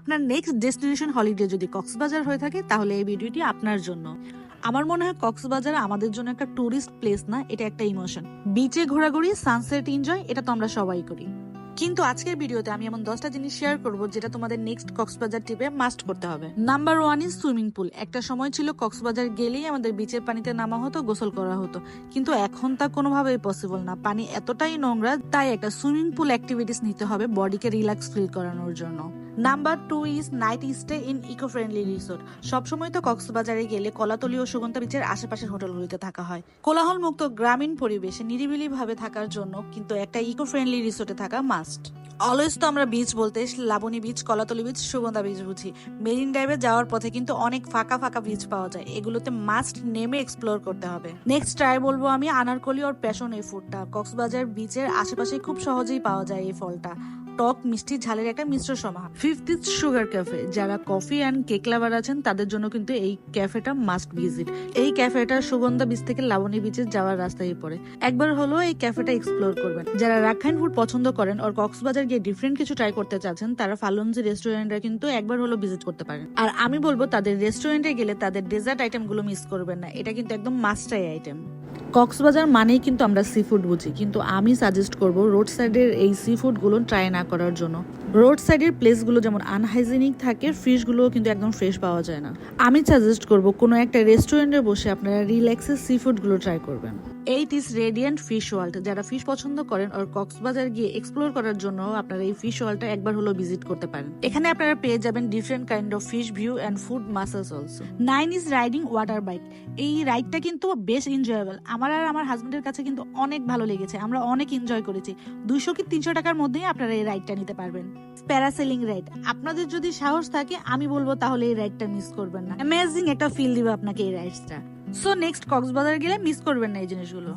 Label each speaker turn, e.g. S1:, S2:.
S1: আপনার next destination holiday যদি কক্সবাজার হয়ে থাকে তাহলে এই ভিডিওটি আপনার জন্য। আমার মনে হয় কক্সবাজার আমাদের জন্য একটা টুরিস্ট প্লেস না, এটা একটা ইমোশন। বিচে ঘোরাঘুরি, সানসেট এনজয়, এটা তো আমরা সবাই করি। কিন্তু আজকের ভিডিওতে আমি এমন 10টা জিনিস শেয়ার করব যেটা তোমাদের নেক্সট কক্সবাজার ট্রিপে মাস্ট করতে হবে। Number 1 is swimming pool. একটা সময় ছিল কক্সবাজার গেলেই আমাদের বিচের পানিতে নামা হতো, গোসল করা হতো, কিন্তু এখন তা কোনোভাবেই পসিবল না। পানি এতটাই নোংরা, তাই একটা সুইমিং পুল অ্যাক্টিভিটিস নিতে হবে বডিকে রিল্যাক্স ফিল করানোর জন্য। Number 2 is night stay in eco friendly resort. সবসময় তো কক্সবাজারে গেলে কলাতলি ও সুগন্ধা বিচের আশেপাশের হোটেলগুলিতে থাকা হয়। কোলাহল মুক্ত গ্রামীণ পরিবেশে নিরিবিলি ভাবে থাকার জন্য কিন্তু একটা ইকো ফ্রেন্ডলি রিসোর্টে থাকা মাস্ট। অলওয়েজ তো আমরা বিচ বলতে Laboni beach, Kolatoli beach, Sugandha beach বুঝি। মেরিন ড্রাইভে যাওয়ার পথে কিন্তু অনেক ফাঁকা ফাঁকা বিচ পাওয়া যায়, এগুলোতে মাস্ট নেমে এক্সপ্লোর করতে হবে। নেক্সট ট্রাই বলবো আমি আনারকলি ওর প্যাশন এই ফুডটা। কক্সবাজার বিচের আশেপাশে খুব সহজেই পাওয়া যায় এই ফলটা। টক মিষ্টি ঝালের একটা মিশ্র সমাহার। 5th is sugar cafe. যারা কফি অ্যান্ড কেক লাভার আছেন তাদের জন্য কিন্তু এই ক্যাফেটা মাস্ট ভিজিট। এই ক্যাফেটা সুগন্ধা বিচ থেকে লাবণী বিচে যাওয়ার রাস্তায় পড়ে। একবার হলো এই ক্যাফেটা এক্সপ্লোর করবেন। যারা রাখাইন ফুড পছন্দ করেন আর কক্সবাজার গিয়ে ডিফারেন্ট কিছু ট্রাই করতে চাচ্ছেন, তারা ফালুনজি রেস্টুরেন্টে কিন্তু একবার হলো ভিজিট করতে পারেন। আর আমি বলবো তাদের রেস্টুরেন্টে গেলে তাদের ডেজার্ট আইটেম গুলো মিস করবেন না, এটা কিন্তু একদম মাস্ট ট্রাই আইটেম। কক্সবাজার মানেই কিন্তু আমরা সি ফুড বুঝি, কিন্তু আমি সাজেস্ট করব রোড সাইডের এই সি ফুড গুলো ট্রাই না করার জন্য। রোড সাইডের প্লেসগুলো যেমন আনহাইজেনিক থাকে, ফিশগুলো কিন্তু একদম ফ্রেশ পাওয়া যায় না। আমি সাজেস্ট করব কোনো একটা রেস্টুরেন্টে বসে আপনারা রিল্যাক্সে সি ফুডগুলো ট্রাই করবেন। 8 ইজ রেডিয়েন্ট ফিশ ওয়ার্ল্ড। যারা ফিশ পছন্দ করেন আর কক্সবাজার গিয়ে এক্সপ্লোর করার জন্য আপনারা এই ফিশ ওয়ার্ল্ডটা একবার হলো ভিজিট করতে পারেন। এখানে আপনারা পেয়ে যাবেন different kind of fish view and food massage also. 9 is riding water bike. এই রাইডটা কিন্তু বেশ এনজয়েবল। আমার আর আমার হাজবেন্ডের কাছে কিন্তু অনেক ভালো লেগেছে, আমরা অনেক এনজয় করেছি। 200 কি 300 টাকার মধ্যেই আপনারা এই রাইডটা নিতে পারবেন। প্যারাসেলিং রাইড, আপনাদের যদি সাহস থাকে আমি বলবো তাহলে এই রাইডটা মিস করবেন না। অ্যামেজিং একটা ফিল দিবে আপনাকে এই রাইডসটা। সো নেক্সট কক্সবাজার গেলে মিস করবেন না এই জিনিসগুলো।